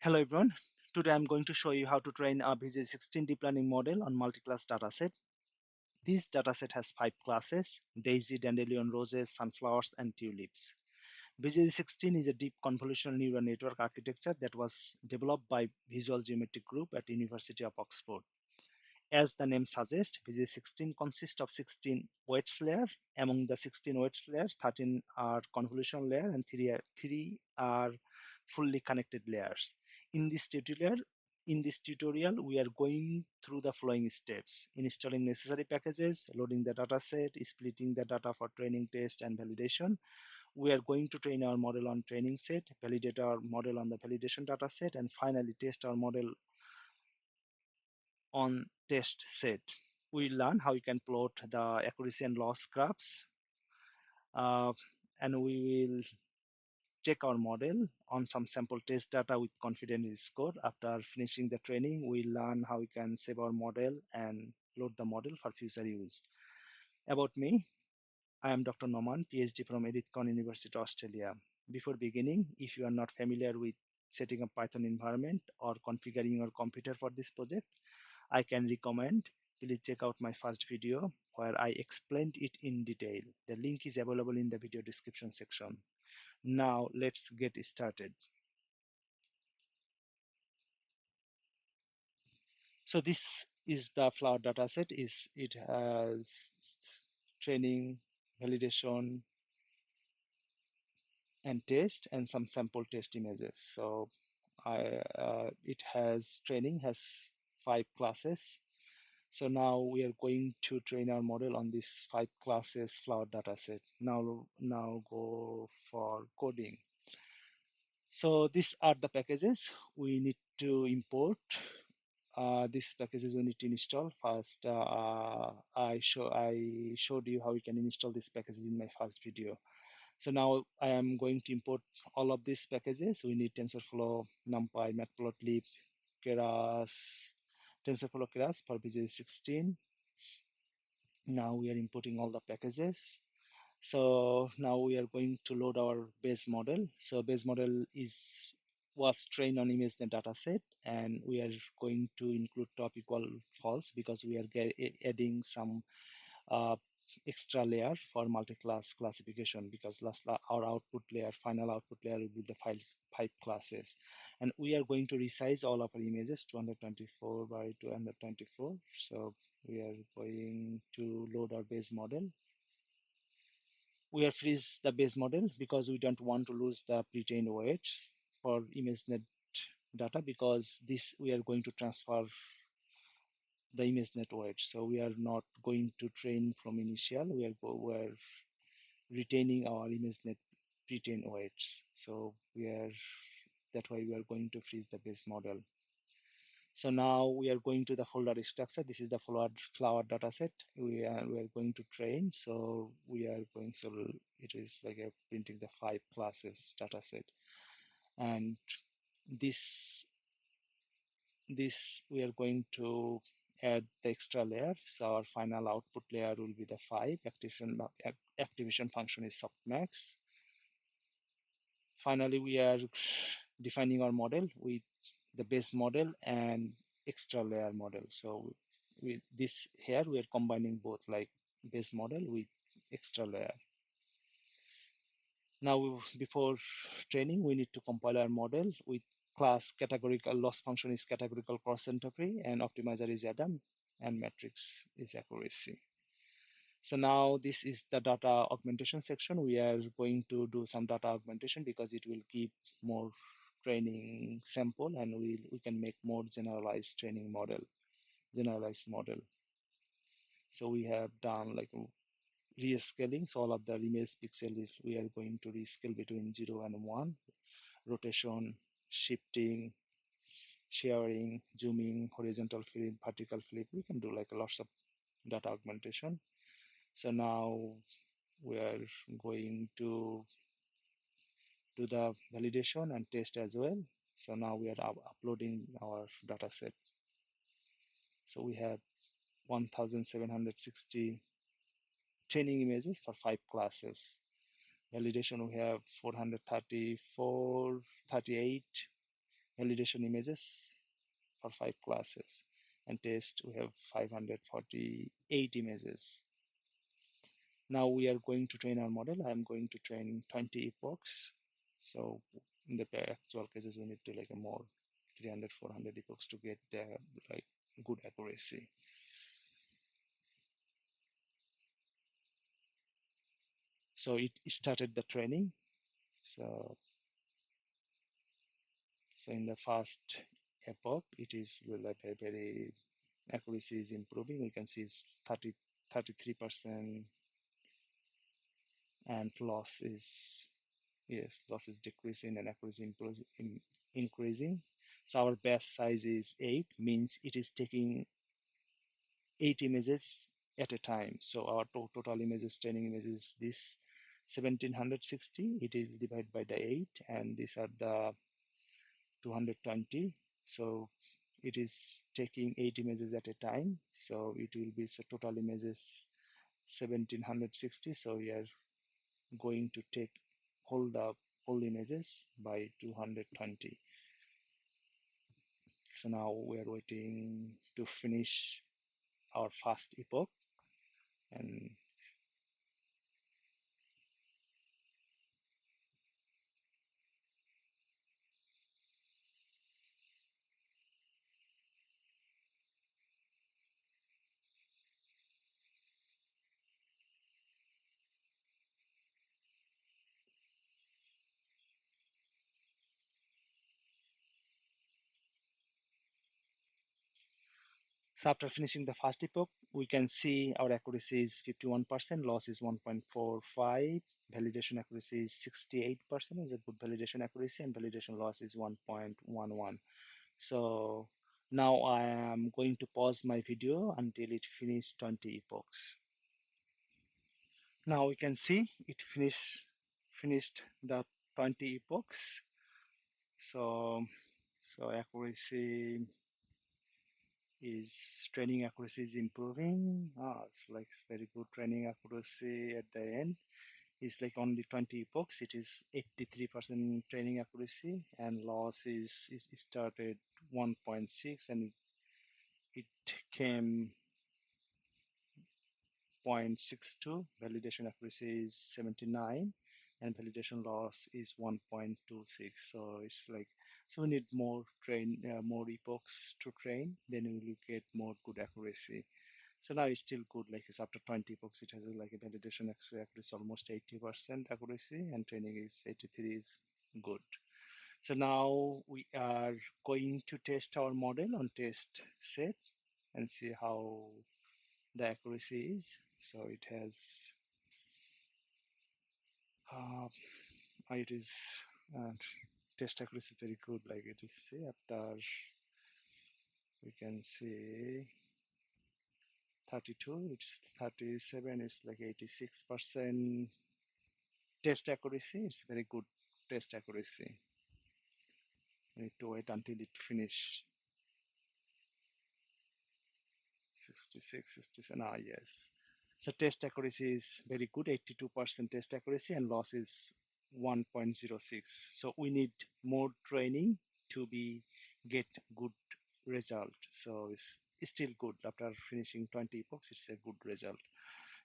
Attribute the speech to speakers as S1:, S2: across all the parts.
S1: Hello everyone. Today I'm going to show you how to train a VGG16 deep learning model on multi-class dataset. This dataset has 5 classes: daisy, dandelion, roses, sunflowers, and tulips. VGG16 is a deep convolutional neural network architecture that was developed by Visual Geometric Group at University of Oxford. As the name suggests, VGG16 consists of 16 weights layers. Among the 16 weights layers, 13 are convolutional layers and 3 are fully connected layers. In this tutorial, we are going through the following steps: installing necessary packages, loading the dataset, splitting the data for training, test, and validation. We are going to train our model on training set, validate our model on the validation dataset, and finally test our model on test set. We learn how you can plot the accuracy and loss graphs, uh, and we will check our model on some sample test data with confidence score. After finishing the training, we learn how we can save our model and load the model for future use. About me, I am Dr. Noman, PhD from Edithcon University, Australia. Before beginning, if you are not familiar with setting up Python environment or configuring your computer for this project, I can recommend please check out my first video where I explained it in detail. The link is available in the video description section. Now let's get started. So this is the flower dataset. It has training, validation, and test, and some sample test images. So it has training, has 5 classes. So now we are going to train our model on this 5 classes flower dataset. Now go for coding. So these are the packages we need to import. These packages we need to install first. I showed you how you can install these packages in my first video. So now I am going to import all of these packages. We need TensorFlow, NumPy, Matplotlib, Keras, TensorFlow Keras for VGG16. Now we are importing all the packages. So now we are going to load our base model. So base model was trained on ImageNet dataset, and we are going to include top equal false because we are adding some uh, extra layer for multi-class classification, because our output layer, final output layer, will be the 5 classes, and we are going to resize all of our images 224 by 224. So we are going to load our base model. We are freeze the base model because we don't want to lose the pre-trained weights for ImageNet data, because this we are going to transfer the ImageNet weights. So we are not going to train from initial. We're retaining our ImageNet pre-trained weights. So that's why we are going to freeze the base model. So now we are going to the folder structure. This is the flower dataset we are going to train. So it is like a printing the 5 classes dataset, and this we are going to add the extra layer. So our final output layer will be the 5. Activation function is softmax. Finally, we are defining our model with the base model and extra layer model. So with this here, we are combining both, like base model with extra layer. Now, before training, we need to compile our model with class categorical. Loss function is categorical cross entropy, and optimizer is Adam, and matrix is accuracy. So now this is the data augmentation section. We are going to do some data augmentation because it will give more training sample, and we can make more generalized model. So we have done like rescaling. So all of the image pixels we are going to rescale between 0 and 1. Rotation, shifting, sharing, zooming, horizontal flip, vertical flip. We can do like lots of data augmentation. So now we are going to do the validation and test as well. So now we are uploading our data set. So we have 1760 training images for 5 classes. Validation, we have 434, 38, validation images for 5 classes, and test we have 548 images. Now we are going to train our model. I am going to train 20 epochs. So in the actual cases, we need to like a more 300, 400 epochs to get the like good accuracy. So it started the training. So in the first epoch, it is like a very accuracy is improving. We can see it's 33%, and loss is, yes, loss is decreasing and accuracy increasing. So our batch size is 8, means it is taking 8 images at a time. So our total images, training images, this 1760, it is divided by the 8, and these are the 220. So it is taking 8 images at a time. So it will be, so total images 1760. So we are going to take whole images by 220. So now we are waiting to finish our first epoch, and so after finishing the first epoch, we can see our accuracy is 51%, loss is 1.45, validation accuracy is 68%, is a good validation accuracy, and validation loss is 1.11. So now I am going to pause my video until it finishes 20 epochs. Now we can see it finished the 20 epochs. So accuracy is, training accuracy is improving. It's like it's very good training accuracy at the end. It's like only 20 epochs. It is 83% training accuracy, and loss is started 1.6, and it came 0.62. Validation accuracy is 79, and validation loss is 1.26. So it's like, so we need more epochs to train, then we will get more good accuracy. So now it's still good, like it's after 20 epochs, it has like a validation accuracy almost 80% accuracy, and training is 83, is good. So now we are going to test our model on test set and see how the accuracy is. So it has, uh, it is, uh, test accuracy is very good. Like it is, see, after we can see 32, it's 37, it's like 86% test accuracy. It's very good test accuracy. We need to wait until it finish. 66, 67, yes. So test accuracy is very good, 82% test accuracy, and loss is 1.06. So we need more training to be get good result. So it's still good. After finishing 20 epochs, it's a good result.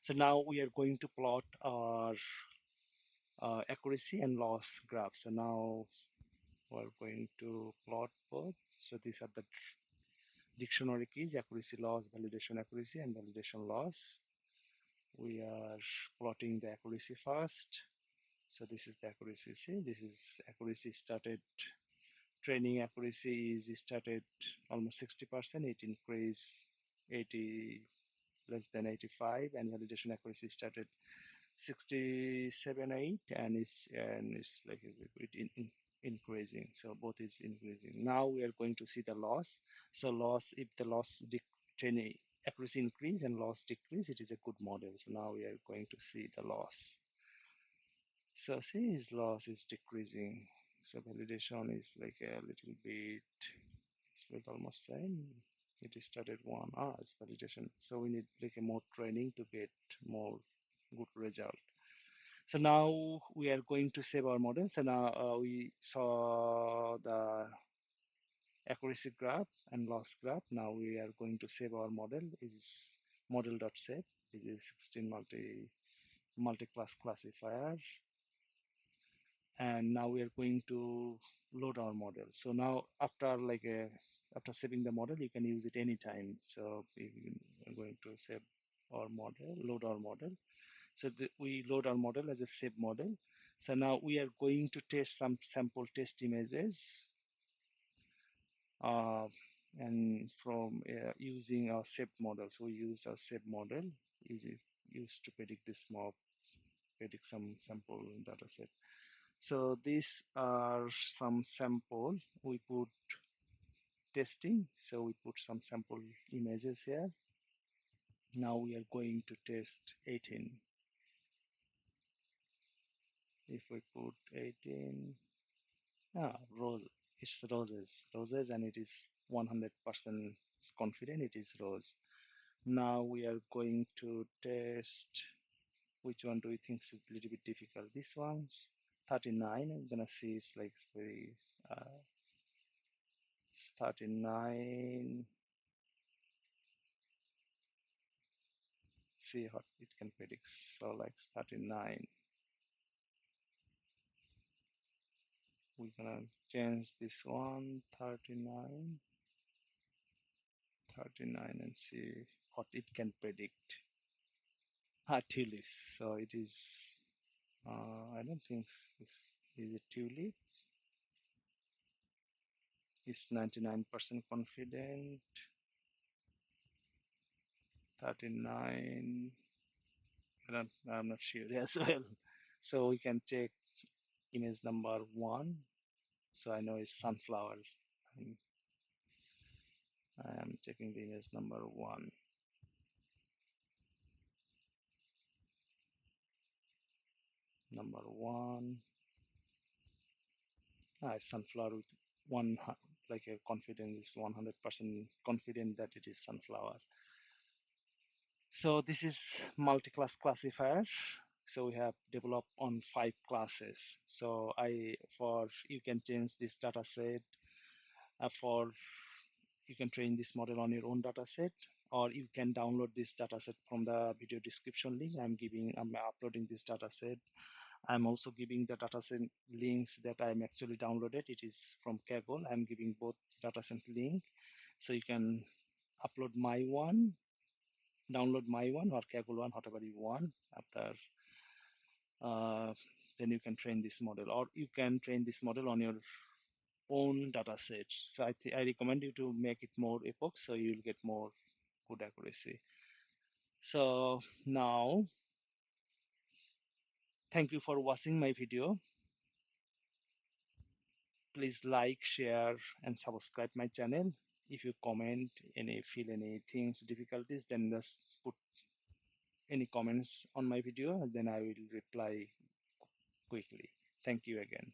S1: So now we are going to plot our accuracy and loss graph. So now we're going to plot both. So these are the dictionary keys: accuracy loss, validation accuracy, and validation loss. We are plotting the accuracy first. So this is the accuracy. See, this is accuracy started. Training accuracy is started almost 60%. It increased 80, less than 85, and validation accuracy started 67, 8, and it's like it increasing. So both is increasing. Now we are going to see the loss. So loss, if the loss training accuracy increase and loss decrease, it is a good model. So now we are going to see the loss. So see, his loss is decreasing. So validation is like a little bit, it's like almost same. It is started one. It's validation. So we need like a more training to get more good result. So now we are going to save our model. So now we saw the accuracy graph and loss graph. Now we are going to save our model is model.save. This is 16 multi-class classifier, and now we are going to load our model. So now after saving the model, you can use it anytime. So we are going to save our model, load our model. So we load our model as a save model. So now we are going to test some sample test images, uh, and from using our saved model. So we use our saved model used to predict this mob, predict some sample data set. So these are some sample we put testing. So we put some sample images here. Now we are going to test 18. If we put 18, rose, it's roses, and it is 100% confident it is rose. Now we are going to test, which one do we think is a little bit difficult? This one's 39. I'm gonna see it's like very 39. See what it can predict. So like 39. We're gonna change this one 39, 39, and see what it can predict. Tulips. So it is. I don't think this is a tulip. It's 99% confident. 39. I'm not sure as well. So we can check image number 1. So I know it's sunflower. And I am checking the image number 1. Number 1. It's sunflower with one, like a confidence is 100% confident that it is sunflower. So this is multi-class classifier. So we have developed on 5 classes. So you can change this data set for you can train this model on your own data set, or you can download this data set from the video description link. I'm uploading this data set. I'm also giving the dataset links that I'm actually downloaded. It is from Kaggle. I'm giving both dataset link, so you can upload my one, download my one or Kaggle one, whatever you want. After then you can train this model, or you can train this model on your own dataset. So I recommend you to make it more epoch, so you'll get more good accuracy. So now, thank you for watching my video. Please like, share, and subscribe my channel. If you comment feel any things difficulties, then just put any comments on my video, and then I will reply quickly. Thank you again.